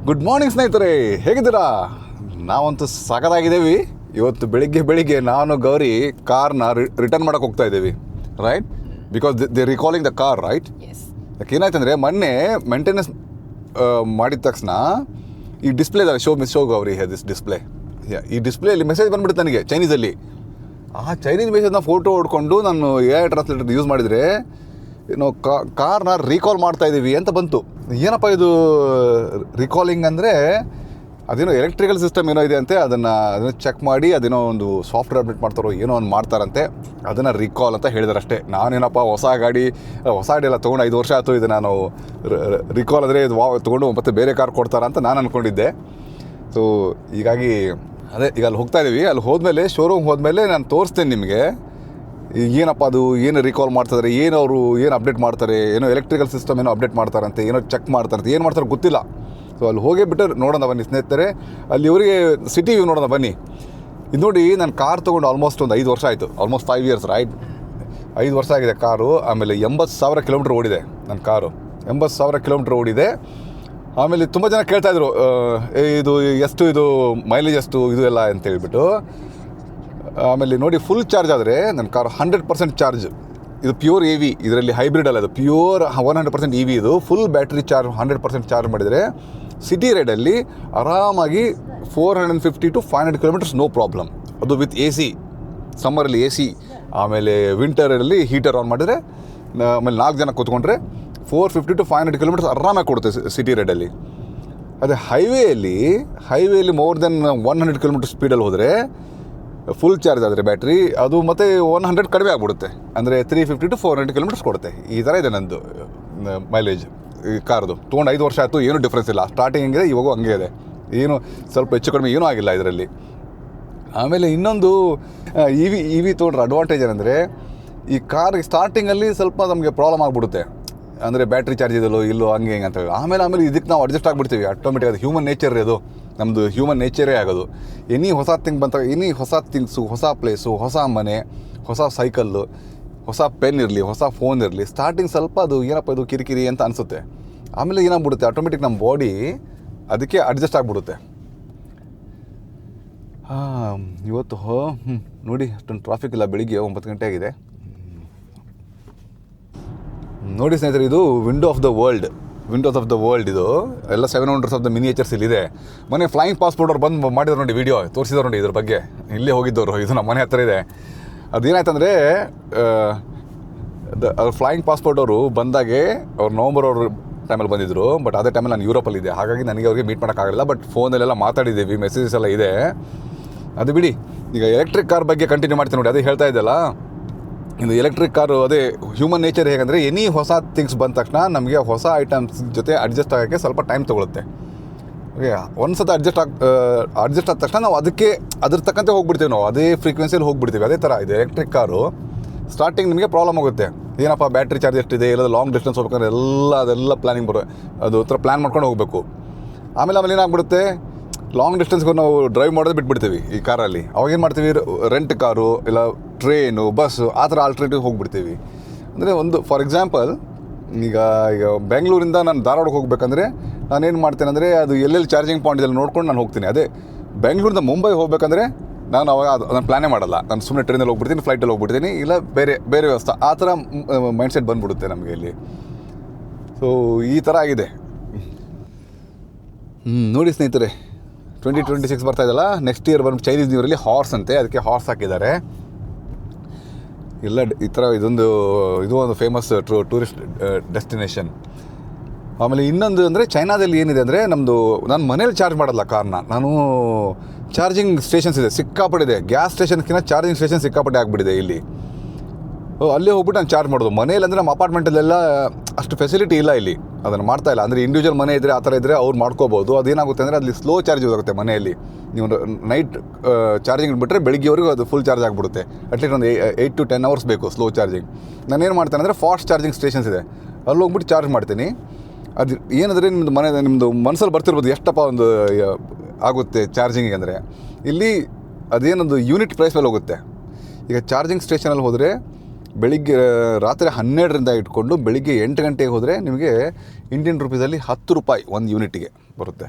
Good morning ಸ್ನೇಹಿತರೆ, ಹೇಗಿದ್ದೀರಾ? ನಾವಂತೂ ಸಖತ್ತಾಗಿದ್ದೀವಿ. ಇವತ್ತು ಬೆಳಿಗ್ಗೆ ನಾನು ಗೌರಿ ಕಾರ್ನ ರಿಟರ್ನ್ ಮಾಡೋಕ್ಕೆ ಹೋಗ್ತಾ ಇದ್ದೀವಿ, right? Because they recalling the car, right? ಯಾಕೆ ಏನಾಯ್ತಂದರೆ ಮೊನ್ನೆ ಮೇಂಟೆನೆನ್ಸ್ ಮಾಡಿದ ತಕ್ಷಣ ಈ ಡಿಸ್ಪ್ಲೇ ಇದೆ, ಶೋ ಗೌರಿ ದಿಸ್ ಡಿಸ್ಪ್ಲೇ. ಈ ಡಿಸ್ಪ್ಲೇಯಲ್ಲಿ ಮೆಸೇಜ್ ಬಂದ್ಬಿಡುತ್ತೆ ನನಗೆ ಚೈನೀಸಲ್ಲಿ. ಆ ಚೈನೀಸ್ ಮೆಸೇಜ್ನ ಫೋಟೋ ಹೊಡ್ಕೊಂಡು ನಾನು AI ಟ್ರಾನ್ಸ್ಲೇಟರ್ ಯೂಸ್ ಮಾಡಿದರೆ ಏನೋ ಕಾರ್ನ ರೀಕಾಲ್ ಮಾಡ್ತಾ ಇದ್ದೀವಿ ಅಂತ ಬಂತು. ಏನಪ್ಪ ಇದು ರೀಕಾಲಿಂಗ್ ಅಂದರೆ ಅದೇನೋ ಎಲೆಕ್ಟ್ರಿಕಲ್ ಸಿಸ್ಟಮ್ ಏನೋ ಇದೆ ಅಂತೆ, ಅದನ್ನು ಚೆಕ್ ಮಾಡಿ ಅದೇನೋ ಒಂದು ಸಾಫ್ಟ್ವೇರ್ ಅಪ್ಡೇಟ್ ಮಾಡ್ತಾರೋ ಏನೋ ಒಂದು ಮಾಡ್ತಾರಂತೆ, ಅದನ್ನು ರೀಕಾಲ್ ಅಂತ ಹೇಳಿದಾರೆ ಅಷ್ಟೇ. ನಾನೇನಪ್ಪ ಹೊಸ ಗಾಡಿ ಎಲ್ಲ ತೊಗೊಂಡು 5 ವರ್ಷ ಆಯಿತು, ಇದು ನಾನು ರೀಕಾಲ್ ಅಂದರೆ ಇದು ತೊಗೊಂಡು ಮತ್ತೆ ಬೇರೆ ಕಾರ್ ಕೊಡ್ತಾರ ಅಂತ ನಾನು ಅಂದ್ಕೊಂಡಿದ್ದೆ. ಸೊ ಹೀಗಾಗಿ ಅದೇ ಈಗ ಅಲ್ಲಿ ಹೋಗ್ತಾ ಇದ್ದೀವಿ. ಅಲ್ಲಿ ಹೋದ್ಮೇಲೆ ಶೋರೂಮ್ ಹೋದ್ಮೇಲೆ ನಾನು ತೋರಿಸ್ತೇನೆ ನಿಮಗೆ ಏನಪ್ಪ ಅದು, ಏನು ರೀಕಾಲ್ ಮಾಡ್ತಿದ್ದಾರೆ, ಏನು ಅವರು ಏನು ಅಪ್ಡೇಟ್ ಮಾಡ್ತಾರೆ, ಏನೋ ಎಲೆಕ್ಟ್ರಿಕಲ್ ಸಿಸ್ಟಮ್ ಏನೋ ಅಪ್ಡೇಟ್ ಮಾಡ್ತಾರಂತೆ, ಏನೋ ಚೆಕ್ ಮಾಡ್ತಾರಂತೆ, ಏನು ಮಾಡ್ತಾರೆ ಗೊತ್ತಿಲ್ಲ. ಸೊ ಅಲ್ಲಿ ಹೋಗೇ ಬಿಟ್ಟು ನೋಡೋಣ ಬನ್ನಿ ಸ್ನೇಹಿತರೆ. ಅಲ್ಲಿ ಇವರಿಗೆ ಸಿಟಿ ವ್ಯೂ ನೋಡೋಣ ಬನ್ನಿ. ಇದು ನೋಡಿ, ನಾನು ಕಾರ್ ತೊಗೊಂಡು ಆಲ್ಮೋಸ್ಟ್ ಒಂದು 5 ವರ್ಷ ಆಯಿತು, ಆಲ್ಮೋಸ್ಟ್ 5 ಇಯರ್ಸ್, ರೈಟ್? 5 ವರ್ಷ ಆಗಿದೆ ಕಾರು. ಆಮೇಲೆ 80,000 ಕಿಲೋಮೀಟ್ರ್ ಓಡಿದೆ ನನ್ನ ಕಾರು, 80,000 ಕಿಲೋಮೀಟ್ರ್ ಓಡಿದೆ. ಆಮೇಲೆ ತುಂಬ ಜನ ಕೇಳ್ತಾಯಿದ್ರು ಇದು ಎಷ್ಟು, ಇದು ಮೈಲೇಜ್ ಎಷ್ಟು, ಇದು ಎಲ್ಲ ಅಂತೇಳ್ಬಿಟ್ಟು. ಆಮೇಲೆ ನೋಡಿ, ಫುಲ್ ಚಾರ್ಜ್ ಆದರೆ ನನ್ನ ಕಾರು 100% ಚಾರ್ಜ್. ಇದು ಪ್ಯೂರ್ EV, ಇದರಲ್ಲಿ ಹೈಬ್ರಿಡ್ ಅಲ್ಲ, ಇದು ಪ್ಯೂರ್ 100% EV. ಇದು ಫುಲ್ ಬ್ಯಾಟ್ರಿ ಚಾರ್ಜ್ 100% ಚಾರ್ಜ್ ಮಾಡಿದರೆ ಸಿಟಿ ರೈಡಲ್ಲಿ ಆರಾಮಾಗಿ 450 to 500 ಕಿಲೋಮೀಟರ್ಸ್ ನೋ ಪ್ರಾಬ್ಲಮ್. ಅದು ವಿತ್ AC, ಸಮ್ಮರಲ್ಲಿ AC, ಆಮೇಲೆ ವಿಂಟರಲ್ಲಿ ಹೀಟರ್ ಆನ್ ಮಾಡಿದರೆ, ಆಮೇಲೆ 4 ಜನ ಕೂತ್ಕೊಂಡ್ರೆ 450 to 500 ಕಿಲೋಮೀಟರ್ಸ್ ಆರಾಮಾಗಿ ಕೊಡುತ್ತೆ ಸಿಟಿ ರೈಡಲ್ಲಿ. ಅದೇ ಹೈವೇಲಿ ಮೋರ್ ದೆನ್ 100 ಕಿಲೋಮೀಟರ್ ಸ್ಪೀಡಲ್ಲಿ ಹೋದರೆ ಫುಲ್ ಚಾರ್ಜ್ ಆದರೆ ಬ್ಯಾಟ್ರಿ ಅದು ಮತ್ತೆ 100 ಕಡಿಮೆ ಆಗಿಬಿಡುತ್ತೆ, ಅಂದರೆ 350 to 400 ಕಿಲೋಮೀಟರ್ಸ್ ಕೊಡುತ್ತೆ. ಈ ಥರ ಇದೆ ನಂದು ಮೈಲೇಜ್ ಈ ಕಾರ್ದು. ತೊಗೊಂಡು 5 ವರ್ಷ ಆಯಿತು, ಏನೂ ಡಿಫ್ರೆನ್ಸ್ ಇಲ್ಲ. ಸ್ಟಾರ್ಟಿಂಗ್ ಹೆಂಗಿದೆ ಇವಾಗೂ ಹಂಗೆ ಇದೆ, ಏನು ಸ್ವಲ್ಪ ಹೆಚ್ಚು ಕಡಿಮೆ ಏನೂ ಆಗಿಲ್ಲ ಇದರಲ್ಲಿ. ಆಮೇಲೆ ಇನ್ನೊಂದು EV ತೊಗೊಂಡ್ರೆ ಅಡ್ವಾಂಟೇಜ್ ಏನಂದರೆ, ಈ ಕಾರ್ ಸ್ಟಾರ್ಟಿಂಗಲ್ಲಿ ಸ್ವಲ್ಪ ನಮಗೆ ಪ್ರಾಬ್ಲಮ್ ಆಗಿಬಿಡುತ್ತೆ, ಅಂದರೆ ಬ್ಯಾಟ್ರಿ ಚಾರ್ಜ್ ಇದಲ್ಲೋ ಇಲ್ಲೋ ಹಂಗೆ ಹಿಂಗೆ ಅಂತ. ಆಮೇಲೆ ಇದಕ್ಕೆ ನಾವು ಅಡ್ಜಸ್ಟ್ ಆಗಿಬಿಡ್ತೀವಿ ಆಟೋಮೆಟಿಕ್. ಅದು ಹ್ಯೂಮನ್ ನೇಚರ್, ಅದು ನಮ್ಮದು ಹ್ಯೂಮನ್ ನೇಚರೇ ಆಗೋದು. ಹೊಸ ಥಿಂಗ್ಸು, ಹೊಸ ಪ್ಲೇಸು, ಹೊಸ ಮನೆ, ಹೊಸ ಸೈಕಲ್ಲು, ಹೊಸ ಪೆನ್ ಇರಲಿ, ಹೊಸ ಫೋನ್ ಇರಲಿ, ಸ್ಟಾರ್ಟಿಂಗ್ ಸ್ವಲ್ಪ ಅದು ಏನಪ್ಪ ಇದು ಕಿರಿಕಿರಿ ಅಂತ ಅನಿಸುತ್ತೆ. ಆಮೇಲೆ ಏನಾಗ್ಬಿಡುತ್ತೆ, ಆಟೋಮೆಟಿಕ್ ನಮ್ಮ ಬಾಡಿ ಅದಕ್ಕೆ ಅಡ್ಜಸ್ಟ್ ಆಗಿಬಿಡುತ್ತೆ. ಇವತ್ತು ನೋಡಿ ಅಷ್ಟೊಂದು ಟ್ರಾಫಿಕ್ ಇಲ್ಲ, ಬೆಳಿಗ್ಗೆ 9 ಗಂಟೆ ಆಗಿದೆ. ನೋಡಿ ಸ್ನೇಹಿತರೆ, ಇದು ವಿಂಡೋಸ್ ಆಫ್ ದ ವರ್ಲ್ಡ್. ಇದು ಎಲ್ಲ 7 ವಂಡರ್ಸ್ ಆಫ್ ದ ಮಿನಿಯೇಚರ್ಸ್ ಇಲ್ಲಿದೆ. ಮೊನ್ನೆ ಫ್ಲೈಯಿಂಗ್ ಪಾಸ್ಪೋರ್ಟ್ ಅವ್ರು ಬಂದು ಮಾಡಿದ್ರು ನೋಡಿ, ವಿಡಿಯೋ ತೋರಿಸಿದ್ರು ನೋಡಿ ಇದ್ರ ಬಗ್ಗೆ. ಇಲ್ಲೇ ಹೋಗಿದ್ದವರು, ಇದು ನಮ್ಮ ಮನೆ ಹತ್ತಿರ ಇದೆ. ಅದೇನಾಯ್ತಂದರೆ, ಫ್ಲೈಯಿಂಗ್ ಪಾಸ್ಪೋರ್ಟ್ ಅವರು ಬಂದಾಗೆ ಅವ್ರು ನವಂಬರ್ ಟೈಮಲ್ಲಿ ಬಂದಿದ್ದರು. ಬಟ್ ಅದೇ ಟೈಮಲ್ಲಿ ನಾನು ಯುರೋಪಲ್ಲಿದ್ದೆ, ಹಾಗಾಗಿ ನನಗೆ ಅವ್ರಿಗೆ ಮೀಟ್ ಮಾಡೋಕ್ಕಾಗಲಿಲ್ಲ. ಬಟ್ ಫೋನಲ್ಲೆಲ್ಲ ಮಾತಾಡಿದ್ದೀವಿ, ಮೆಸೇಜಸ್ ಎಲ್ಲ ಇದೆ. ಅದು ಬಿಡಿ, ಈಗ ಎಲೆಕ್ಟ್ರಿಕ್ ಕಾರ್ ಬಗ್ಗೆ ಕಂಟಿನ್ಯೂ ಮಾಡ್ತೀನಿ ನೋಡಿ. ಅದೇ ಹೇಳ್ತಾ ಇದ್ದಲ್ಲ, ಇದು ಎಲೆಕ್ಟ್ರಿಕ್ ಕಾರು ಅದೇ ಹ್ಯೂಮನ್ ನೇಚರ್ ಹೇಗೆಂದರೆ, ಹೊಸ ಥಿಂಗ್ಸ್ ಬಂದ ತಕ್ಷಣ ನಮಗೆ ಹೊಸ ಐಟಮ್ಸ್ ಜೊತೆ ಅಡ್ಜಸ್ಟ್ ಆಗೋಕ್ಕೆ ಸ್ವಲ್ಪ ಟೈಮ್ ತೊಗೊಳುತ್ತೆ. ಓಕೆ, ಒಂದು ಸತ ಅಡ್ಜಸ್ಟ್ ಆದ ತಕ್ಷಣ ನಾವು ಅದ್ರ ತಕ್ಕಂತೆ ಹೋಗ್ಬಿಡ್ತೀವಿ, ನಾವು ಅದೇ ಫ್ರೀಕ್ವೆನ್ಸಿಯಲ್ಲಿ ಹೋಗ್ಬಿಡ್ತೀವಿ. ಅದೇ ಥರ ಇದು ಎಲೆಕ್ಟ್ರಿಕ್ ಕಾರು. ಸ್ಟಾರ್ಟಿಂಗ್ ನಿಮಗೆ ಪ್ರಾಬ್ಲಮ್ ಆಗುತ್ತೆ, ಏನಪ್ಪ ಬ್ಯಾಟ್ರಿ ಚಾರ್ಜ್ ಎಷ್ಟಿದೆ, ಇಲ್ಲ ಲಾಂಗ್ ಡಿಸ್ಟೆನ್ಸ್ ಹೋಗ್ಬೇಕಂದ್ರೆ ಅದೆಲ್ಲ ಪ್ಲ್ಯಾನಿಂಗ್ ಅದು ಥರ ಪ್ಲ್ಯಾನ್ ಮಾಡ್ಕೊಂಡು ಹೋಗಬೇಕು. ಆಮೇಲೆ ಏನಾಗ್ಬಿಡುತ್ತೆ, ಲಾಂಗ್ ಡಿಸ್ಟೆನ್ಸ್ಗೆ ನಾವು ಡ್ರೈವ್ ಮಾಡೋದು ಬಿಟ್ಬಿಡ್ತೀವಿ ಈ ಕಾರಲ್ಲಿ. ಅವಾಗೇನು ಮಾಡ್ತೀವಿ, ರೆಂಟ್ ಕಾರು ಇಲ್ಲ ಟ್ರೈನು, ಬಸ್ಸು, ಆ ಥರ ಆಲ್ಟರ್ನೇಟಿವ್ ಹೋಗ್ಬಿಡ್ತೀವಿ. ಅಂದರೆ ಒಂದು ಫಾರ್ ಎಕ್ಸಾಂಪಲ್, ಈಗ ಬೆಂಗಳೂರಿಂದ ನಾನು ಧಾರವಾಡಕ್ಕೆ ಹೋಗ್ಬೇಕಂದ್ರೆ ನಾನೇನು ಮಾಡ್ತೇನೆ ಅಂದರೆ, ಅದು ಎಲ್ಲೆಲ್ಲಿ ಚಾರ್ಜಿಂಗ್ ಪಾಯಿಂಟ್ ಇದೆಲ್ಲ ನೋಡ್ಕೊಂಡು ನಾನು ಹೋಗ್ತೀನಿ. ಅದೇ ಬೆಂಗಳೂರಿಂದ ಮುಂಬೈ ಹೋಗ್ಬೇಕಂದ್ರೆ ನಾನು ಅವಾಗ ಅದನ್ನು ಪ್ಲ್ಯಾನೇ ಮಾಡಲ್ಲ, ನಾನು ಸುಮ್ಮನೆ ಟ್ರೈನಲ್ಲಿ ಹೋಗ್ಬಿಡ್ತೀನಿ, ಫ್ಲೈಟಲ್ಲಿ ಹೋಗ್ಬಿಡ್ತೀನಿ, ಇಲ್ಲ ಬೇರೆ ವ್ಯವಸ್ಥೆ, ಆ ಥರ ಮೈಂಡ್ಸೆಟ್ ಬಂದುಬಿಡುತ್ತೆ ನಮಗೆ ಇಲ್ಲಿ. ಸೊ ಈ ಥರ ಆಗಿದೆ. ನೋಡಿ ಸ್ನೇಹಿತರೆ, 2026 ಬರ್ತಾ ಇದೆಯಲ್ಲ, ನೆಕ್ಸ್ಟ್ ಇಯರ್ ಬಂದು ಚೈನೀಸ್ ನ್ಯೂ ಇಯರಲ್ಲಿ ಹಾರ್ಸ್ ಅಂತೆ, ಅದಕ್ಕೆ ಹಾರ್ಸ್ ಹಾಕಿದ್ದಾರೆ ಎಲ್ಲ ಈ ಥರ. ಇದು ಒಂದು ಫೇಮಸ್ ಟೂರಿಸ್ಟ್ ಡೆಸ್ಟಿನೇಷನ್. ಆಮೇಲೆ ಇನ್ನೊಂದು ಅಂದರೆ, ಚೈನಾದಲ್ಲಿ ಏನಿದೆ ಅಂದರೆ, ನಾನು ಮನೇಲಿ ಚಾರ್ಜ್ ಮಾಡಲ್ಲ ಕಾರ್ನ, ನಾನು ಚಾರ್ಜಿಂಗ್ ಸ್ಟೇಷನ್ಸ್ ಇದೆ ಸಿಕ್ಕಾಪಟ್ಟಿದೆ. ಗ್ಯಾಸ್ ಸ್ಟೇಷನ್ಗಿಂತ ಚಾರ್ಜಿಂಗ್ ಸ್ಟೇಷನ್ ಸಿಕ್ಕಾಪಟ್ಟೆ ಆಗಿಬಿಟ್ಟಿದೆ ಇಲ್ಲಿ. ಅಲ್ಲೇ ಹೋಗ್ಬಿಟ್ಟು ನಾನು ಚಾರ್ಜ್ ಮಾಡೋದು. ಮನೇಲಿ ಅಂದರೆ ನಮ್ಮ ಅಪಾರ್ಟ್ಮೆಂಟಲ್ಲೆಲ್ಲ ಅಷ್ಟು ಫೆಸಿಲಿಟಿ ಇಲ್ಲ ಇಲ್ಲಿ, ಅದನ್ನು ಮಾಡ್ತಾಯಿಲ್ಲ. ಅಂದರೆ ಇಂಡಿವಿಜುವಲ್ ಮನೆ ಇದ್ದರೆ, ಆ ಥರ ಇದ್ದರೆ ಅವ್ರು ಮಾಡ್ಕೋಬೋದು. ಅದೇನಾಗುತ್ತೆ ಅಂದರೆ, ಅಲ್ಲಿ ಸ್ಲೋ ಚಾರ್ಜ್ ಆಗುತ್ತೆ ಮನೆಯಲ್ಲಿ. ನೀವು ನೈಟ್ ಚಾರ್ಜಿಂಗ್ ಬಿಟ್ಟರೆ ಬೆಳಿಗ್ಗೆವರೆಗೂ ಅದು ಫುಲ್ ಚಾರ್ಜ್ ಆಗಿಬಿಡುತ್ತೆ. ಅಟ್ಲೀಸ್ಟ್ ಒಂದು 8 to 10 hours ಬೇಕು ಸ್ಲೋ ಚಾರ್ಜಿಂಗ್. ನಾನೇನು ಮಾಡ್ತೇನೆ ಅಂದರೆ, ಫಾಸ್ಟ್ ಚಾರ್ಜಿಂಗ್ ಸ್ಟೇಷನ್ಸ್ ಇದೆ, ಅಲ್ಲಿ ಹೋಗ್ಬಿಟ್ಟು ಚಾರ್ಜ್ ಮಾಡ್ತೀನಿ. ಅದು ಏನಂದರೆ, ನಿಮ್ಮದು ಮನಸ್ಸಲ್ಲಿ ಬರ್ತಿರ್ಬೋದು ಎಷ್ಟಪ್ಪ ಒಂದು ಆಗುತ್ತೆ ಚಾರ್ಜಿಂಗಿಗೆ ಅಂದರೆ. ಇಲ್ಲಿ ಅದೇನೊಂದು ಯೂನಿಟ್ ಪ್ರೈಸ್ ಮೇಲೆ ಹೋಗುತ್ತೆ. ಈಗ ಚಾರ್ಜಿಂಗ್ ಸ್ಟೇಷನಲ್ಲಿ ಹೋದರೆ ಬೆಳಿಗ್ಗೆ ರಾತ್ರಿ 12ರಿಂದ ಇಟ್ಕೊಂಡು ಬೆಳಿಗ್ಗೆ 8 ಗಂಟೆಗೆ ಹೋದರೆ ನಿಮಗೆ ಇಂಡಿಯನ್ ರುಪೀಸಲ್ಲಿ 10 ರೂಪಾಯಿ ಒಂದು ಯೂನಿಟಿಗೆ ಬರುತ್ತೆ.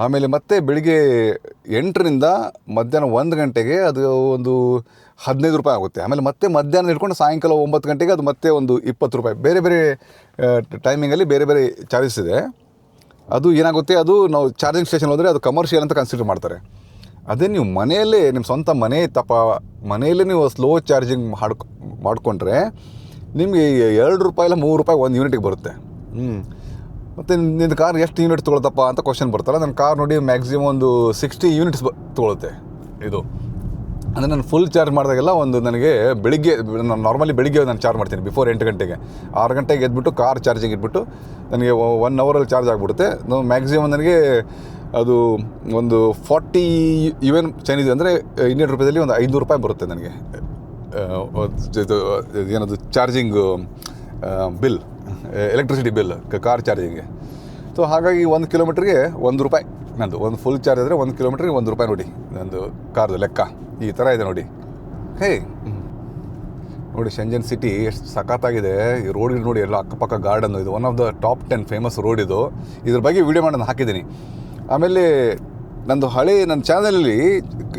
ಆಮೇಲೆ ಮತ್ತೆ ಬೆಳಿಗ್ಗೆ 8ರಿಂದ ಮಧ್ಯಾಹ್ನ 1 ಗಂಟೆಗೆ ಅದು ಒಂದು 15 ರೂಪಾಯಿ ಆಗುತ್ತೆ. ಆಮೇಲೆ ಮತ್ತೆ ಮಧ್ಯಾಹ್ನ ಹಿಡ್ಕೊಂಡು ಸಾಯಂಕಾಲ 9 ಗಂಟೆಗೆ ಅದು ಮತ್ತೆ ಒಂದು 20 ರೂಪಾಯಿ. ಬೇರೆ ಬೇರೆ ಟೈಮಿಂಗಲ್ಲಿ ಬೇರೆ ಬೇರೆ ಚಾರ್ಜಸ್ ಇದೆ. ಅದು ಏನಾಗುತ್ತೆ, ಅದು ನಾವು ಚಾರ್ಜಿಂಗ್ ಸ್ಟೇಷನ್ ಹೋದರೆ ಅದು ಕಮರ್ಷಿಯಲ್ ಅಂತ ಕನ್ಸಿಡರ್ ಮಾಡ್ತಾರೆ. ಅದೇ ನೀವು ಮನೆಯಲ್ಲೇ ನಿಮ್ಮ ಸ್ವಂತ ಮನೆಯಲ್ಲೇ ನೀವು ಸ್ಲೋ ಚಾರ್ಜಿಂಗ್ ಮಾಡಿಕೊಂಡ್ರೆ ನಿಮಗೆ 2 ರೂಪಾಯಿ ಇಲ್ಲ 3 ರೂಪಾಯಿ ಒಂದು ಯೂನಿಟಿಗೆ ಬರುತ್ತೆ. ಮತ್ತು ನಿನ್ನ ಕಾರ್ ಎಷ್ಟು ಯೂನಿಟ್ ತೊಗೊಳ್ತಪ್ಪ ಅಂತ ಕ್ವಶನ್ ಬರ್ತಲ್ಲ. ನನ್ನ ಕಾರ್ ನೋಡಿ ಮ್ಯಾಕ್ಸಿಮಮ್ ಒಂದು 60 ಯೂನಿಟ್ಸ್ ತೊಗೊಳುತ್ತೆ ಇದು. ಅಂದರೆ ನಾನು ಫುಲ್ ಚಾರ್ಜ್ ಮಾಡಿದಾಗೆಲ್ಲ ಒಂದು ನನಗೆ ಬೆಳಿಗ್ಗೆ, ನಾನು ನಾರ್ಮಲಿ ಬೆಳಿಗ್ಗೆ ನಾನು ಚಾರ್ಜ್ ಮಾಡ್ತೀನಿ ಬಿಫೋರ್ 8 ಗಂಟೆಗೆ. 6 ಗಂಟೆಗೆ ಎದ್ಬಿಟ್ಟು ಕಾರ್ ಚಾರ್ಜಿಂಗ್ ಇಟ್ಬಿಟ್ಟು ನನಗೆ 1 ಅವರಲ್ಲಿ ಚಾರ್ಜ್ ಆಗಿಬಿಡುತ್ತೆ. ಮ್ಯಾಕ್ಸಿಮಮ್ ನನಗೆ ಅದು ಒಂದು 40 UN ಚೈನೀಸ್ ಅಂದರೆ ಇಂಡಿಯನ್ ರೂಪಾಯಲ್ಲಿ ಒಂದು 500 ರೂಪಾಯಿ ಬರುತ್ತೆ ನನಗೆ. ಇದು ಏನದು charging bill, electricity bill car ಚಾರ್ಜಿಂಗ್ಗೆ. ಸೊ ಹಾಗಾಗಿ 1 ಕಿಲೋಮೀಟ್ರಿಗೆ 1 ರೂಪಾಯಿ ನಂದು. ಒಂದು ಫುಲ್ ಚಾರ್ಜ್ ಆದರೆ 1 ಕಿಲೋಮೀಟ್ರಿಗೆ 1 ರೂಪಾಯಿ ನೋಡಿ ನಂದು ಕಾರ್ದು ಲೆಕ್ಕ. ಈ ಥರ ಇದೆ ನೋಡಿ. ನೋಡಿ ಶೆಂಜನ್ ಸಿಟಿ ಎಷ್ಟು ಸಖತ್ತಾಗಿದೆ. ಈ ರೋಡ್ ನೋಡಿ, ಎಲ್ಲ ಅಕ್ಕಪಕ್ಕ ಗಾರ್ಡನ್ನು. ಇದು one of the top 10 famous road ಇದು. ಇದ್ರ ಬಗ್ಗೆ ವೀಡಿಯೋ ಮಾಡಿ ನಾನು ಹಾಕಿದ್ದೀನಿ. ಆಮೇಲೆ ನನ್ನ ಚಾನಲಲ್ಲಿ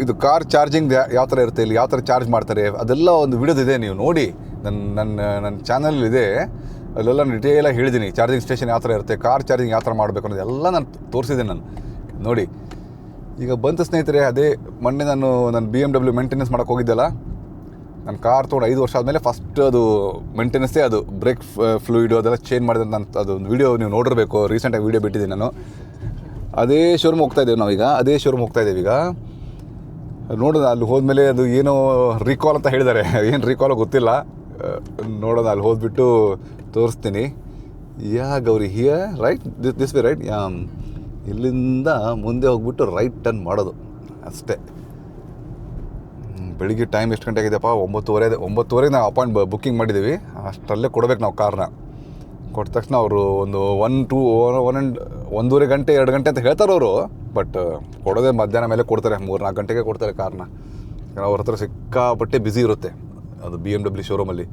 ಇದು ಕಾರ್ ಚಾರ್ಜಿಂಗ್ ಯಾವ ಥರ ಇರುತ್ತೆ, ಇಲ್ಲಿ ಯಾವ ಥರ ಚಾರ್ಜ್ ಮಾಡ್ತಾರೆ ಅದೆಲ್ಲ ಒಂದು ವೀಡಿಯೋದಿದೆ, ನೀವು ನೋಡಿ. ನನ್ನ ಚಾನಲಲ್ಲಿದೆ. ಅಲ್ಲೆಲ್ಲ ಡಿಟೇಲಾಗಿ ಹೇಳಿದ್ದೀನಿ. ಚಾರ್ಜಿಂಗ್ ಸ್ಟೇಷನ್ ಯಾವ ಥರ ಇರುತ್ತೆ, ಕಾರ್ ಚಾರ್ಜಿಂಗ್ ಯಾವ ಥರ ಮಾಡಬೇಕು ಅನ್ನೋದೆಲ್ಲ ನಾನು ತೋರಿಸಿದ್ದೀನಿ ನಾನು ನೋಡಿ. ಈಗ ಬಂತು ಸ್ನೇಹಿತರೆ, ಅದೇ ಮೊನ್ನೆ ನನ್ನ BMW ಮೇಂಟೆನೆನ್ಸ್ ಮಾಡೋಕ್ಕೆ ಹೋಗಿದ್ದೆಲ್ಲ. ನನ್ನ ಕಾರ್ ತೊಗೊಂಡು 5 ವರ್ಷ ಆದಮೇಲೆ ಫಸ್ಟ್ ಅದು ಮೇಂಟೆನೆನ್ಸೇ, ಅದು ಬ್ರೇಕ್ ಫ್ಲೂಯಿಡು ಅದೆಲ್ಲ ಚೇಂಜ್ ಮಾಡಿದ್ರೆ ನಾನು ಅದೊಂದು ವೀಡಿಯೋ ನೀವು ನೋಡಿರಬೇಕು. ರೀಸೆಂಟಾಗಿ ವೀಡಿಯೋ ಬಿಟ್ಟಿದ್ದೀನಿ ನಾನು. ಅದೇ ಶೋರೂಮ್ ಹೋಗ್ತಾಯಿದ್ದೇವೆ ನಾವೀಗ. ಅದೇ ಶೋರೂಮ್ ಹೋಗ್ತಾಯಿದ್ದೇವೆ ಈಗ. ನೋಡೋಣ ಅಲ್ಲಿ ಹೋದ್ಮೇಲೆ ಅದು ಏನೋ ರೀಕಾಲ್ ಅಂತ ಹೇಳಿದ್ದಾರೆ. ಏನು ರೀಕಾಲೋ ಗೊತ್ತಿಲ್ಲ. ನೋಡೋಣ, ಅಲ್ಲಿ ಹೋದ್ಬಿಟ್ಟು ತೋರಿಸ್ತೀನಿ. Gauri write this way right. ಇಲ್ಲಿಂದ ಮುಂದೆ ಹೋಗ್ಬಿಟ್ಟು ರೈಟ್ ಟರ್ನ್ ಮಾಡೋದು ಅಷ್ಟೇ. ಬೆಳಿಗ್ಗೆ ಟೈಮ್ ಎಷ್ಟು ಗಂಟೆ ಆಗಿದೆಯಪ್ಪ? 9:30 ನಾವು ಬುಕ್ಕಿಂಗ್ ಮಾಡಿದ್ದೀವಿ. ಅಷ್ಟರಲ್ಲೇ ಕೊಡಬೇಕು ನಾವು ಕಾರ್ನ. ಕೊಟ್ಟ ತಕ್ಷಣ ಅವರು ಒಂದು 1-1.5 ಗಂಟೆ 2 ಗಂಟೆ ಅಂತ ಹೇಳ್ತಾರೆ ಅವರು. ಬಟ್ ಕೊಡೋದೇ ಮಧ್ಯಾಹ್ನ ಮೇಲೆ ಕೊಡ್ತಾರೆ. 3-4 ಗಂಟೆಗೆ ಕೊಡ್ತಾರೆ ಕಾರ್ನ. ಅವ್ರ ಹತ್ರ ಸಿಕ್ಕಾಪಟ್ಟೆ ಬ್ಯುಸಿ ಇರುತ್ತೆ ಅದು BMW ಶೋರೂಮಲ್ಲಿ.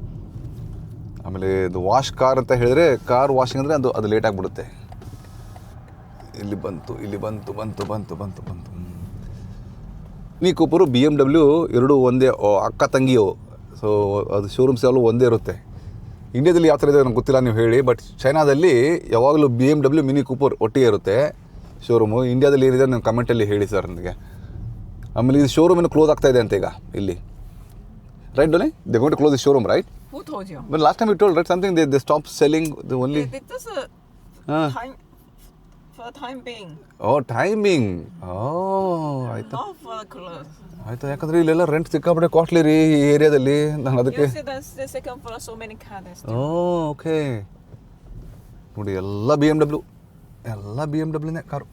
ಆಮೇಲೆ ಇದು ವಾಶ್ ಕಾರ್ ಅಂತ ಹೇಳಿದ್ರೆ, ಕಾರ್ ವಾಷಿಂಗ್ ಅಂದರೆ ಅದು ಲೇಟ್ ಆಗಿಬಿಡುತ್ತೆ. ಇಲ್ಲಿ ಬಂತು. ಮಿನಿ ಕೂಪರು BMW ಎರಡೂ ಒಂದೇ ಅಕ್ಕ ತಂಗಿಯೋ. ಸೊ ಅದು ಶೋರೂಮ್ಸ್ ಯಾವಾಗಲೂ ಒಂದೇ ಇರುತ್ತೆ. ಇಂಡಿಯಾದಲ್ಲಿ ಯಾವ ಥರ ಇದೆ ನನಗೆ ಗೊತ್ತಿಲ್ಲ, ನೀವು ಹೇಳಿ. ಬಟ್ ಚೈನಾದಲ್ಲಿ ಯಾವಾಗಲೂ BMW ಮಿನಿ ಕೂಪರ್ ಒಟ್ಟಿಗೆ ಇರುತ್ತೆ ಶೋರೂಮು. ಇಂಡಿಯಾದಲ್ಲಿ ಏನಿದೆ ನೀವು ಕಮೆಂಟಲ್ಲಿ ಹೇಳಿ ಸರ್ ನನಗೆ. ಆಮೇಲೆ ಇದು ಶೋರೂಮ್ ಇನ್ನು ಕ್ಲೋಸ್ ಆಗ್ತಾ ಇದೆ ಅಂತ ಈಗ ಇಲ್ಲಿ. ರೈಟ್ ಡೋನಿ? They going to close the showroom, right? Who told you? But last time you told, right, something they stopped selling the only... This is time, for the time being. Oh, timing. Oh, ಆಯ್ತು. Not for the clothes. ಆಯಿತು. ಯಾಕಂದರೆ ಇಲ್ಲೆಲ್ಲ rent ಸಿಕ್ಕಾಪಟ್ಟೆ costly ರೀ ಈ ಏರಿಯಾದಲ್ಲಿ. ನಾನು ಅದಕ್ಕೆ... You see the second floor, so many cars. Okay. ನೋಡಿ ಎಲ್ಲ BMW ಕಾರು.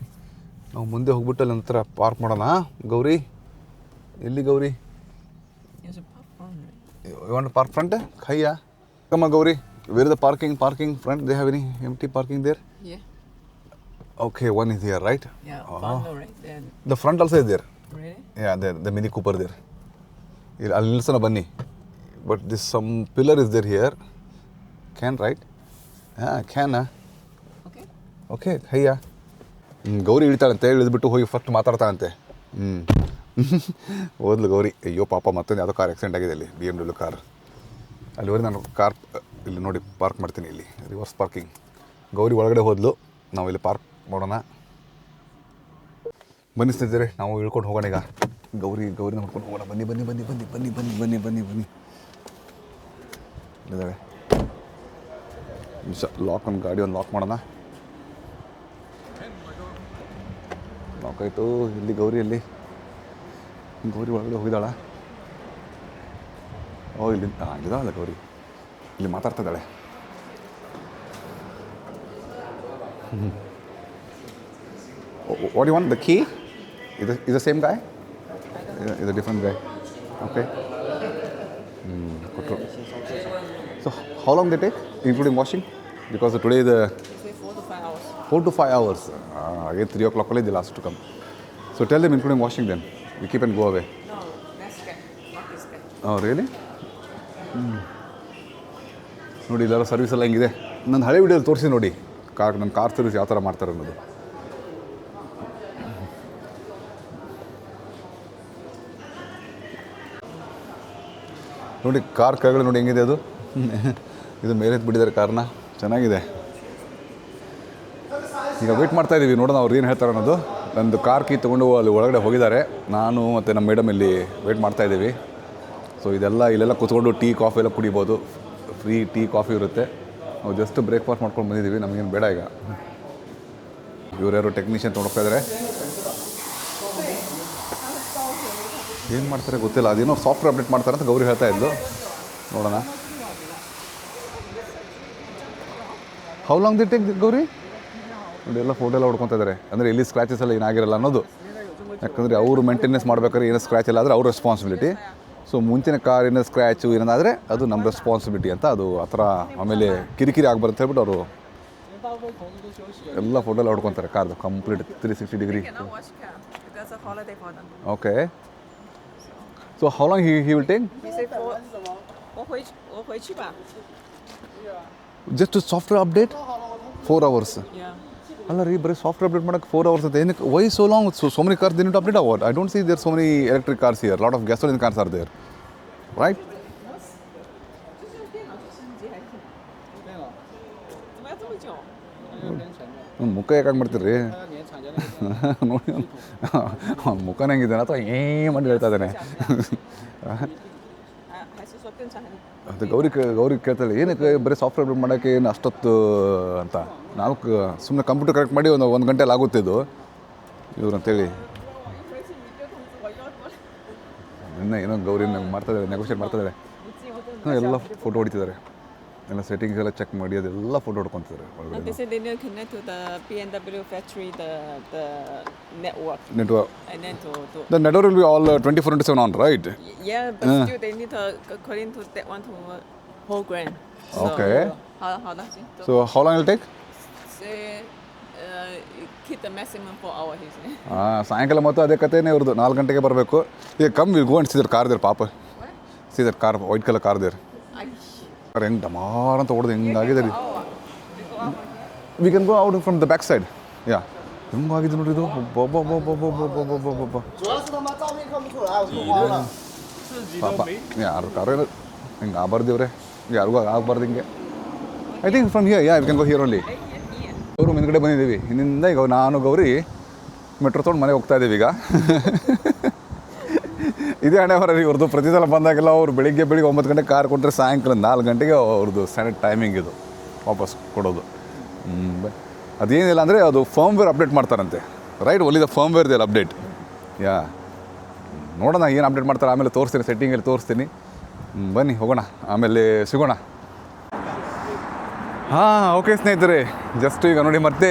ನಾವು ಮುಂದೆ ಹೋಗ್ಬಿಟ್ಟು ಅಲ್ಲಿ ನಂತರ ಪಾರ್ಕ್ ಮಾಡೋಣ. ಗೌರಿ ಎಲ್ಲಿ Gauri? You want to park front? Khaya. Come on, Gauri. Where is the parking front? They have any empty parking there? Yeah. Okay, one is here, right? Yeah, bungalow right there. The front also is there. Really? Yeah, there, the Mini Cooper there. I'll listen to Bunny. But this some pillar is there here. Can, right? Can. Okay. Okay, Khaya. Gauri ಇಳಿತಾಳಂತೆ. ಇಳಿದ್ಬಿಟ್ಟು ಹೋಗಿ first ಮಾತಾಡ್ತಾಳಂತೆ. ಓದ್ಲು Gauri. ಅಯ್ಯೋ ಪಾಪ, ಮತ್ತೊಂದು ಯಾವುದೋ car accident ಆಗಿದೆ ಇಲ್ಲಿ, BMW car. ಅಲ್ಲಿವರೆಗೆ ನಾನು car ಇಲ್ಲಿ ನೋಡಿ ಪಾರ್ಕ್ ಮಾಡ್ತೀನಿ. ಇಲ್ಲಿ ರಿವರ್ಸ್ ಪಾರ್ಕಿಂಗ್. ಗೌರಿ ಒಳಗಡೆ ಹೋದ್ಲು. ನಾವು ಇಲ್ಲಿ ಪಾರ್ಕ್ ಮಾಡೋಣ. ಬನ್ನಿ ಸ್ನೇಹಿತರೆ, ನಾವು ಇಳ್ಕೊಂಡು ಹೋಗೋಣ ಈಗ. ಗೌರಿನ ಹೊಡ್ಕೊಂಡು ಹೋಗೋಣ. ಬನ್ನಿ. ಇದ್ದಾಳೆ. ಲಾಕ್ ಒಂದು ಗಾಡಿ ಒಂದು ಲಾಕ್ ಮಾಡೋಣ. ಲಾಕ್ ಆಯಿತು. ಇಲ್ಲಿ ಗೌರಿ ಒಳಗಡೆ ಹೋಗಿದ್ದಾಳ. ಇಲ್ಲಿ ಇದ್ದಾಳಲ್ಲ ಗೌರಿ. ಇಲ್ಲಿ ಮಾತಾಡ್ತಾ ಇದ್ದಾಳೆ. What you want? The key is the same guy? Is a different guy? Okay. Control. So how long they take, including washing? Because today the 4 to 5 hours. 4 to 5 hours. Again 3 o'clock only the last to come. So tell them including washing then. We keep and go away. No, that's good. Not this good. Oh really? ನೋಡಿ ಇಲ್ಲೆಲ್ಲ service ಎಲ್ಲ ಹೆಂಗಿದೆ. ನನ್ನ ಹಳೆ ವಿಡಿಯೋದಲ್ಲಿ ತೋರಿಸಿ ನೋಡಿ ನನ್ನ ಕಾರ್ ಸರ್ವಿಸ್ ಯಾವ ಥರ ಮಾಡ್ತಾರೆ ಅನ್ನೋದು. ನೋಡಿ ಕಾರ್ ಕೆಳಗಡೆ ನೋಡಿ ಹೆಂಗಿದೆ ಅದು ಇದು ಮೇಲೆ ಬಿಟ್ಟಿದ್ದಾರೆ ಕಾರ್ನ, ಚೆನ್ನಾಗಿದೆ. ಈಗ ವೆಯ್ಟ್ ಮಾಡ್ತಾ ಇದ್ದೀವಿ, ನೋಡೋಣ ಅವ್ರು ಏನು ಹೇಳ್ತಾರೆ ಅನ್ನೋದು. ನಂದು ಕಾರ್ ಕೀ ತೊಗೊಂಡು ಅಲ್ಲಿ ಒಳಗಡೆ ಹೋಗಿದ್ದಾರೆ, ನಾನು ಮತ್ತು ನಮ್ಮ ಮೇಡಮ್ ಇಲ್ಲಿ ವೆಯ್ಟ್ ಮಾಡ್ತಾ ಇದ್ದೀವಿ. ಸೊ ಇಲ್ಲೆಲ್ಲ ಕೂತ್ಕೊಂಡು ಟೀ ಕಾಫಿ ಎಲ್ಲ ಕುಡಿಬೋದು, ಫ್ರೀ ಟೀ ಕಾಫಿ ಇರುತ್ತೆ. ನಾವು ಜಸ್ಟ್ ಬ್ರೇಕ್ಫಾಸ್ಟ್ ಮಾಡ್ಕೊಂಡು ಬಂದಿದ್ದೀವಿ, ನಮಗೇನು ಬೇಡ ಈಗ. ಇವ್ರ್ಯಾರು ಟೆಕ್ನಿಷಿಯನ್ ತೊಗೊಂಡೋಗ್ತಾ ಇದ್ದಾರೆ, ಏನು ಮಾಡ್ತಾರೆ ಗೊತ್ತಿಲ್ಲ. ಅದೇನೋ ಸಾಫ್ಟ್ವೇರ್ ಅಪ್ಡೇಟ್ ಮಾಡ್ತಾರೆ ಅಂತ ಗೌರಿ ಹೇಳ್ತಾ ಇದ್ದು, ನೋಡೋಣ. How long the take Gauri? ನೋಡಿ ಎಲ್ಲ ಫೋಟೋ ಎಲ್ಲ ಹೊಡ್ಕೊತಾ ಇದ್ದಾರೆ, ಅಂದರೆ ಇಲ್ಲಿ ಸ್ಕ್ರ್ಯಾಚಸ್ ಎಲ್ಲ ಏನಾಗಿರಲ್ಲ ಅನ್ನೋದು. ಯಾಕಂದರೆ ಅವರು ಮೇಂಟೆನೆನ್ಸ್ ಮಾಡ್ಬೇಕಾದ್ರೆ ಏನೋ ಸ್ಕ್ರ್ಯಾಚ್ ಇಲ್ಲ ಆದರೆ ಅವ್ರ ರೆಸ್ಪಾನ್ಸಿಬಿಲಿಟಿ. ಸೊ ಮುಂಚಿನ ಕಾರ್ ಏನೋ ಸ್ಕ್ರ್ಯಾಚು ಏನಾದರೆ ಅದು ನಮ್ಮ ರೆಸ್ಪಾನ್ಸಿಬಿಲಿಟಿ ಅಂತ, ಅದು ಆ ಥರ ಆಮೇಲೆ ಕಿರಿಕಿರಿ ಆಗ್ಬಾರ್ದು ಹೇಳ್ಬಿಟ್ಟು ಅವರು ಎಲ್ಲ ಫೋಟೋ ಎಲ್ಲ ಹೊಡ್ಕೊತಾರೆ ಕಾರ್ದು complete 360 degree. Okay, so how long he will take? Just software update 4 hours. ಅಲ್ಲ ರೀ, ಬರೀ ಸಾಫ್ಟ್ವೇರ್ ಅಪ್ಡೇಟ್ ಮಾಡೋಕ್ಕೆ 4 hours ಅಂತ ಏನಕ್ಕೆ? Why so long? So many cars they need to update about? I don't see there so many electric cars here, lot of gasoline cars are there, right? ಮುಖ ಯಾಕೆ ಮಾಡ್ತೀರಿ ನೋಡಿ, ಅವ್ನ ಮುಖನ ಹೆಂಗಿದ್ದಾನೆ ಅಥವಾ ಮಾಡಿ ಹೇಳ್ತಾ ಇದ್ದಾನೆ. ಅದು ಗೌರಿ ಕೇಳ್ತಾಳೆ, ಏನಕ್ಕೆ ಬರೀ ಸಾಫ್ಟ್ವೇರ್ ಅಪ್ಡೇಟ್ ಮಾಡೋಕ್ಕೆ ಏನು ಅಷ್ಟೊತ್ತು ಅಂತ. ಸುಮ್ಮನೆ ಕಂಪ್ಯೂಟರ್ ಕರೆಕ್ಟ್ ಮಾಡಿ ಒಂದು ಗಂಟೆಲಿ ಆಗುತ್ತೆ ಇದು ಇವ್ರು ಅಂತೇಳಿ. ಏನೋ ಗೌರಿ ನಂಗೆ ಮಾಡ್ತಾಯಿದ್ದಾರೆ, ನೆಗೋಷಿಯೇಟ್ ಮಾಡ್ತಾಯಿದ್ದಾರೆ. ಎಲ್ಲ ಫೋಟೋ ಹೊಡಿತಿದ್ದಾರೆ, ಎಲ್ಲ ಸೆಟ್ಟಿಂಗ್ಸ್ ಎಲ್ಲ ಚೆಕ್ ಮಾಡಿ ಅದೆಲ್ಲ photo ಹೊಡ್ಕೊತಿದ್ದಾರೆ. They said they need to connect to the BMW factory, the network. And then to The network will be all 24/7 on, right? Yeah, but still they need to according to that one to whole grand. So, Okay. how does it? So how long will it take? Say, keep the maximum 4 hours. He said. ಸಾಯಂಕಾಲ ಮತ್ತು ಅದೇ ಕಥೆನೇ ಇವ್ರದ್ದು, 4 ಗಂಟೆಗೆ ಬರಬೇಕು. ಈಗ come will go and see the car there ಪಾಪ, see the car, white colour car there. ಹೆಂಗೆ ಡಮಾರ್ ಅಂತ ಹೊಡೆದು ಹೆಂಗಾಗಿದೆ ರೀ. We can go out from the back side. Yeah, ಹೆಂಗಾಗಿದೆ ನೋಡ್ರಿ ಇದು. ಪಾಪ ಯಾರು ಕಾರು ಹಿಂಗೆ ಆಗಬಾರ್ದಿವ್ರೆ, ಯಾರಿಗೂ ಆಗಬಾರ್ದು ಹಿಂಗೆ. I think from here, yeah we can go here only. ಅವರು ಹಿಂದ್ಗಡೆ ಬಂದಿದ್ದೀವಿ, ಇನ್ನಿಂದ ಈಗ ನಾನು ಗೌರಿ ಮೆಟ್ರೋ ತೊಗೊಂಡು ಮನೆಗೆ ಹೋಗ್ತಾ ಇದ್ದೀವಿ ಈಗ. ಇದೇ ಹಣೆ ಬರ ಇವ್ರದ್ದು. ಪ್ರತಿ ಸಲ ಬಂದಾಗೆಲ್ಲ ಅವ್ರು ಬೆಳಿಗ್ಗೆ 9 ಗಂಟೆಗೆ ಕಾರ್ ಕೊಟ್ಟರೆ ಸಾಯಂಕಾಲ 4 ಗಂಟೆಗೆ ಅವ್ರದ್ದು ಸ್ಟ್ಯಾಂಡರ್ಡ್ ಟೈಮಿಂಗ್ ಇದು ವಾಪಸ್ ಕೊಡೋದು. ಅದೇನಿಲ್ಲ ಅಂದರೆ ಅದು ಫರ್ಮ್ವೇರ್ ಅಪ್ಡೇಟ್ ಮಾಡ್ತಾರಂತೆ, right? Only the firmware they'll update. Yeah, ನೋಡೋಣ ಏನು ಅಪ್ಡೇಟ್ ಮಾಡ್ತಾರೆ, ಆಮೇಲೆ ತೋರಿಸ್ತೀನಿ, ಸೆಟ್ಟಿಂಗಲ್ಲಿ ತೋರಿಸ್ತೀನಿ. ಬನ್ನಿ ಹೋಗೋಣ, ಆಮೇಲೆ ಸಿಗೋಣ. ಓಕೆ ಸ್ನೇಹಿತರೆ, ಜಸ್ಟ್ ಈಗ ನೋಡಿ ಮತ್ತೆ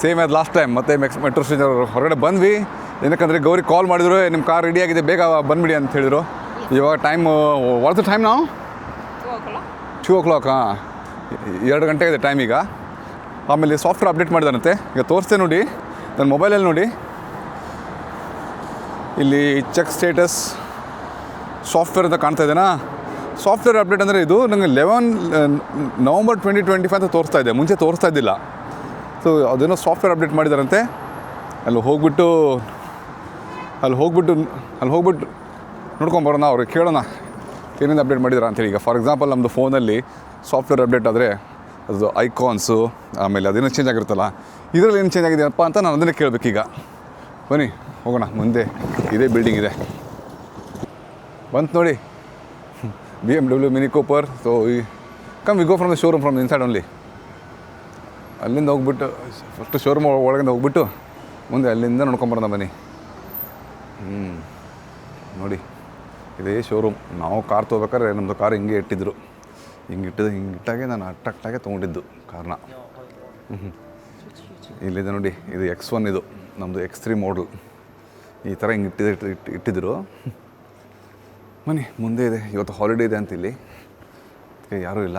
ಸೇಮ್ ಆ್ಯಸ್ ಲಾಸ್ಟ್ ಟೈಮ್ ಮತ್ತೆ ಮೆಟ್ರೋ ಸ್ಟೇಷನ್ ಹೊರಗಡೆ ಬಂದ್ವಿ. ಏನಕ್ಕಂದರೆ ಗೌರಿ ಕಾಲ್ ಮಾಡಿದ್ರು, ನಿಮ್ಮ ಕಾರ್ ರೆಡಿಯಾಗಿದೆ, ಬೇಗ ಬಂದುಬಿಡಿ ಅಂತ ಹೇಳಿದರು. ಇವಾಗ ಟೈಮು ವಾಟ್ಸ್ ದ ಟೈಮ್ ನಾವು? 2 o'clock. 2 ಗಂಟೆ ಇದೆ ಟೈಮ್ ಈಗ. ಆಮೇಲೆ ಸಾಫ್ಟ್ವೇರ್ ಅಪ್ಡೇಟ್ ಮಾಡಿದಾರಂತೆ, ಈಗ ತೋರಿಸ್ತೇನೆ ನೋಡಿ ನನ್ನ ಮೊಬೈಲಲ್ಲಿ. ನೋಡಿ ಇಲ್ಲಿ ಚೆಕ್ ಸ್ಟೇಟಸ್ ಸಾಫ್ಟ್ವೇರ್ ಅಂತ ಕಾಣ್ತಾ ಇದೆನಾ? ಸಾಫ್ಟ್ವೇರ್ ಅಪ್ಡೇಟ್ ಅಂದರೆ ಇದು ನನಗೆ 11 ನವಂಬರ್ 2025 ಅಂತ ತೋರಿಸ್ತಾ ಇದೆ, ಮುಂಚೆ ತೋರಿಸ್ತಾ ಇದ್ದಿಲ್ಲ. ಸೊ ಅದೇನೋ ಸಾಫ್ಟ್ವೇರ್ ಅಪ್ಡೇಟ್ ಮಾಡಿದಾರಂತೆ. ಅಲ್ಲಿ ಹೋಗ್ಬಿಟ್ಟು ನೋಡ್ಕೊಂಬರೋಣ, ಅವ್ರಿಗೆ ಕೇಳೋಣ ಏನೇನು ಅಪ್ಡೇಟ್ ಮಾಡಿದಾರ ಅಂತೇಳಿ. ಈಗ ಫಾರ್ ಎಕ್ಸಾಂಪಲ್ ನಮ್ಮದು ಫೋನಲ್ಲಿ ಸಾಫ್ಟ್ವೇರ್ ಅಪ್ಡೇಟ್ ಆದರೆ ಅದು ಐಕಾನ್ಸು, ಆಮೇಲೆ ಅದೇನೋ ಚೇಂಜ್ ಆಗಿರುತ್ತಲ್ಲ, ಇದರಲ್ಲಿ ಏನು ಚೇಂಜ್ ಆಗಿದೆಯಪ್ಪ ಅಂತ ನಾನು ಅದನ್ನೇ ಕೇಳಬೇಕೀಗ. ಬನ್ನಿ ಹೋಗೋಣ, ಮುಂದೆ ಇದೇ ಬಿಲ್ಡಿಂಗ್ ಇದೆ. ಬಂತು ನೋಡಿ BMW mini Cooper. So come we go from the showroom, from inside only. ಅಲ್ಲಿಂದ ಹೋಗ್ಬಿಟ್ಟು ಫಸ್ಟು ಶೋರೂಮ್ ಒಳಗಿಂದ ಹೋಗ್ಬಿಟ್ಟು ಮುಂದೆ ಅಲ್ಲಿಂದ ನೋಡ್ಕೊಂಬರೋಣ ಬನ್ನಿ. ನೋಡಿ ಇದೇ ಶೋರೂಮ್. ನಾವು ಕಾರ್ ತೊಗೋಬೇಕಾದ್ರೆ ನಮ್ಮದು ಕಾರ್ ಹಿಂಗೆ ಇಟ್ಟಿದ್ರು, ಹಿಂಗಿಟ್ಟಾಗೆ ನಾನು ಅಟ್ರಾಕ್ಟಾಗೆ ತೊಗೊಂಡಿದ್ದು ಕಾರ್ನ. ಇಲ್ಲಿದೆ ನೋಡಿ, ಇದು X1, ಇದು ನಮ್ಮದು X3 ಮಾಡಲ್. ಈ ಥರ ಹಿಂಗೆ ಇಟ್ಟಿದ್ರು. ಬನ್ನಿ ಮುಂದೆ ಇದೆ, ಇವತ್ತು ಹಾಲಿಡೇ ಇದೆ ಅಂತ ಇಲ್ಲಿ ಯಾರೂ ಇಲ್ಲ.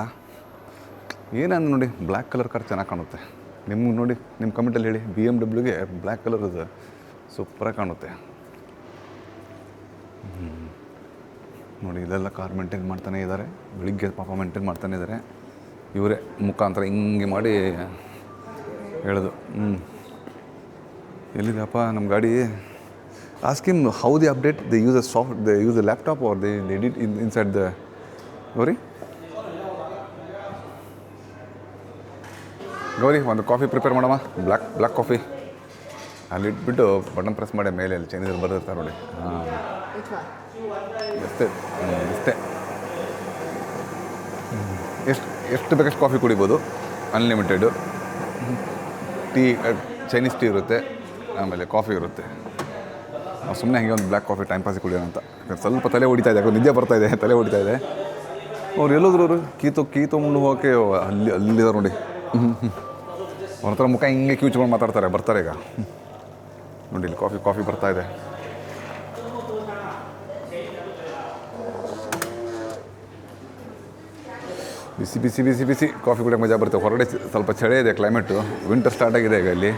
ಏನಂದು ನೋಡಿ, ಬ್ಲ್ಯಾಕ್ ಕಲರ್ ಕಾರ್ ಚೆನ್ನಾಗಿ ಕಾಣುತ್ತೆ. ನಿಮ್ಗೆ ನೋಡಿ, ನಿಮ್ಮ ಕಮೆಂಟಲ್ಲಿ ಹೇಳಿ, BMW ಬ್ಲ್ಯಾಕ್ ಕಲರ್ ಅದು ಸೂಪರಾಗಿ ಕಾಣುತ್ತೆ. ನೋಡಿ ಇಲ್ಲೆಲ್ಲ ಕಾರ್ ಮೇಂಟೈನ್ ಮಾಡ್ತಾನೆ ಇದ್ದಾರೆ, ಬೆಳಿಗ್ಗೆ ಪಾಪ ಮೇಂಟೈನ್ ಮಾಡ್ತಾನೆ ಇದ್ದಾರೆ. ಇವರೇ ಮುಖಾಂತರ ಹಿಂಗೆ ಮಾಡಿ ಹೇಳೋದು. ಎಲ್ಲಿದೆಯಪ್ಪ ನಮ್ಮ ಗಾಡಿ? Ask him how they update. They use they use a laptop or they did inside the. Gauri? Gauri ಒಂದು ಕಾಫಿ ಪ್ರಿಪೇರ್ ಮಾಡಮ್ಮ, ಬ್ಲ್ಯಾಕ್ ಕಾಫಿ. ಅಲ್ಲಿ ಇಟ್ಬಿಟ್ಟು ಬಟನ್ ಪ್ರೆಸ್ ಮಾಡಿ ಮೇಲೆ ಅಲ್ಲಿ ಚೈನೀಸಲ್ಲಿ ಬರೆದಿರ್ತಾರೆ ನೋಡಿ. ಹಾಂ ಅಷ್ಟೇ. ಎಷ್ಟು ಬೇಕಷ್ಟು ಕಾಫಿ ಕುಡಿಬೋದು, ಅನ್ಲಿಮಿಟೆಡು. ಟೀ, ಚೈನೀಸ್ ಟೀ ಇರುತ್ತೆ, ಆಮೇಲೆ ಕಾಫಿ ಇರುತ್ತೆ. ನಾವು ಸುಮ್ಮನೆ ಹಂಗೆ ಒಂದು ಬ್ಲ್ಯಾಕ್ ಕಾಫಿ ಟೈಮ್ ಪಾಸಿಗೆ ಕುಡಿಯೋಣ ಅಂತ. ಸ್ವಲ್ಪ ತಲೆ ಹೊಡಿತಾ ಇದೆ, ಯಾಕೋ ನಿದ್ದೆ ಬರ್ತಾಯಿದೆ, ತಲೆ ಹೊಡಿತಾ ಇದೆ. ಅವ್ರು ಎಲ್ಲೋದ್ರು ಅವರು ಕೀತೋ ಮುಂದೆ ಹೋಗೋಕ್ಕೆ ಅಲ್ಲಿದ್ದಾರೆ ನೋಡಿ. ಅವ್ರ ಹತ್ರ ಮುಖ ಹಿಂಗೆ ಕಿವುಚ್ಕೊಂಡು ಮಾತಾಡ್ತಾರೆ. ಬರ್ತಾರೆ ಈಗ ನೋಡಿ, ಇಲ್ಲಿ ಕಾಫಿ ಬರ್ತಾ ಇದೆ. ಬಿಸಿ ಕಾಫಿ ಕುಡಿಯೋಕೆ ಮಜಾ ಬರುತ್ತೆ. ಹೊರಗಡೆ ಸ್ವಲ್ಪ ಚಳಿ ಇದೆ, ಕ್ಲೈಮೇಟು ವಿಂಟರ್ ಸ್ಟಾರ್ಟ್ ಆಗಿದೆ ಈಗ. ಇಲ್ಲಿ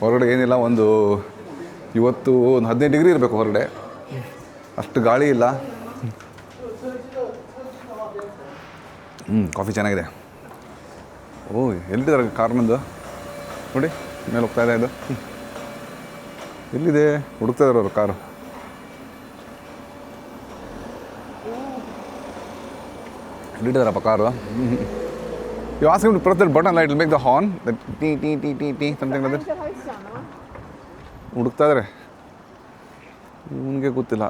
ಹೊರಗಡೆ ಏನಿಲ್ಲ, ಇವತ್ತು ಒಂದು 15 ಡಿಗ್ರಿ ಇರಬೇಕು ಹೊರಗಡೆ, ಅಷ್ಟು ಗಾಳಿ ಇಲ್ಲ. ಕಾಫಿ ಚೆನ್ನಾಗಿದೆ. ಓ, ಎಲ್ಲಿದ್ದಾರೆ ಕಾರ್ನಂದು ನೋಡಿ, ಮೇಲೆ ಹೋಗ್ತಾ ಇದೆ. ಇದು ಎಲ್ಲಿದೆ? ಹುಡುಕ್ತಾ ಇದ್ದಾರೆ ಅವರು ಕಾರು. ಎಲ್ಲಿದ್ದಾರಪ್ಪ car? You ask him to press that button, it will make the horn. That T something like that. ಹುಡುಕ್ತಾ ಇದ್ದಾರೆ, ಇವನಿಗೆ ಗೊತ್ತಿಲ್ಲ.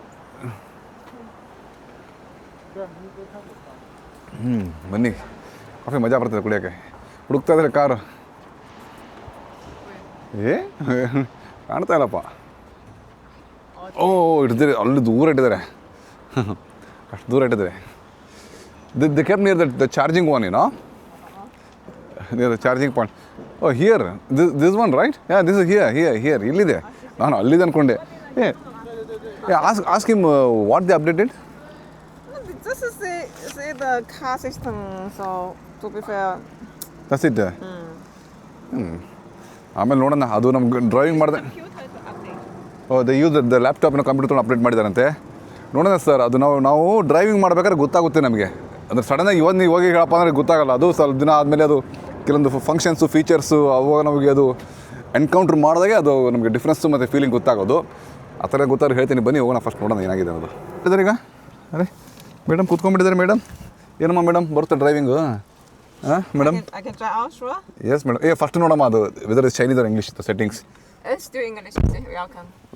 ಬನ್ನಿ, ಕಾಫಿ ಮಜಾ ಬರ್ತದೆ ಕುಡಿಯೋಕ್ಕೆ. ಹುಡುಕ್ತಾ ಇದ್ದಾರೆ ಕಾರು. ಕಾಣ್ತಾ ಇಲ್ಲಪ್ಪ. ಓ, ಇಟ್ಟಿದ್ದಾರೆ, ಅಲ್ಲಿ ದೂರ ಇಟ್ಟಿದ್ದಾರೆ. ಅಷ್ಟು ದೂರ ಇಟ್ಟಿದ್ದಾರೆ. They kept near the charging one, near the charging point. Oh, here. This one, right? Yeah, this is here. ಇಲ್ಲಿದೆ. ನಾನು ಅಲ್ಲಿದೆ ಅಂದ್ಕೊಂಡೆ. Ask him what they updated. This is the car system, so to be fair. That's it. ಆಮೇಲೆ ನೋಡೋಣ, ಅದು ನಮ್ಗೆ driving ಮಾಡಿದೆ. They use the ಲ್ಯಾಪ್ಟಾಪ್ನ computer ತೊಗೊಂಡು ಅಪ್ಡೇಟ್ ಮಾಡಿದಾರಂತೆ. ನೋಡೋಣ ಸರ್, ಅದು ನಾವು ಡ್ರೈವಿಂಗ್ ಮಾಡ್ಬೇಕಾದ್ರೆ ಗೊತ್ತಾಗುತ್ತೆ ನಮಗೆ. ಅಂದರೆ ಸಡನ್ನಾಗಿ ನೀವು ಹೋಗಿ ಹೇಳಪ್ಪ ಅಂದರೆ ಗೊತ್ತಾಗಲ್ಲ. ಅದು ಸ್ವಲ್ಪ ದಿನ ಆದಮೇಲೆ ಅದು ಕೆಲವೊಂದು ಫಂಕ್ಷನ್ಸು, ಫೀಚರ್ಸು ಅವಾಗ ನಮಗೆ ಅದು ಎನ್ಕೌಂಟ್ರ್ ಮಾಡಿದಾಗೆ ಅದು ನಮಗೆ ಡಿಫ್ರೆನ್ಸು ಮತ್ತು ಫೀಲಿಂಗ್ ಗೊತ್ತಾಗೋದು. ಆ ಥರ ಗೊತ್ತಾದ್ರೆ ಹೇಳ್ತೀನಿ, ಬನ್ನಿ ಹೋಗೋಣ, ಫಸ್ಟ್ ನೋಡೋಣ ಏನಾಗಿದೆ ಅನ್ನೋದು. ಇದ್ದಾರೆ ಈಗ. ಅರೆ ಮೇಡಮ್ ಕೂತ್ಕೊಂಡ್ಬಿಟ್ಟಿದ್ದಾರೆ. ಮೇಡಮ್ ಏನಮ್ಮ ಮೇಡಮ್ ಬರುತ್ತೆ ಡ್ರೈವಿಂಗು? ಹಾಂ madam. I can try out, sure. Yes madam. First ನೋಡಮ್ಮ ಅದು weather is Chinese or English settings. Let's do English.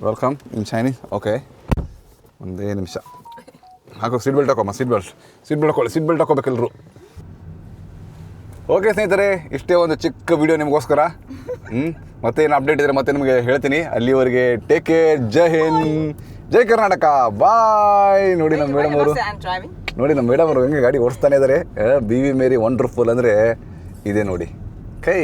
Welcome in Chinese. Okay, ಒಂದೇ ನಿಮಿಷ. ಹಾಕೋ, ಸೀಟ್ ಬೆಲ್ಟ್ ಹಾಕೋಮ್ಮ. ಸೀಟ್ ಬೆಲ್ಟ್ ಹಾಕೋಬೇಕೆಲ್ಲರೂ. ಓಕೆ ಸ್ನೇಹಿತರೆ, ಇಷ್ಟೇ ಒಂದು ಚಿಕ್ಕ ವಿಡಿಯೋ ನಿಮಗೋಸ್ಕರ. ಮತ್ತೆ ಏನು ಅಪ್ಡೇಟ್ ಇದ್ದರೆ ಮತ್ತೆ ನಿಮಗೆ ಹೇಳ್ತೀನಿ. ಅಲ್ಲಿವರೆಗೆ ಟೇಕ್ ಕೇರ್. ಜೈ ಹಿಂದ್, ಜೈ ಕರ್ನಾಟಕ, ಬಾಯ್. ನೋಡಿ ನಮ್ಮ ಮೇಡಮ್ ಅವರು ಹೆಂಗೆ ಗಾಡಿ ಓಡಿಸ್ತಾನೆ ಇದ್ದಾರೆ. ಬಿ ವಿ ಮೇರಿ ವಂಡರ್ಫುಲ್ ಅಂದರೆ ಇದೆ ನೋಡಿ. ಕೈ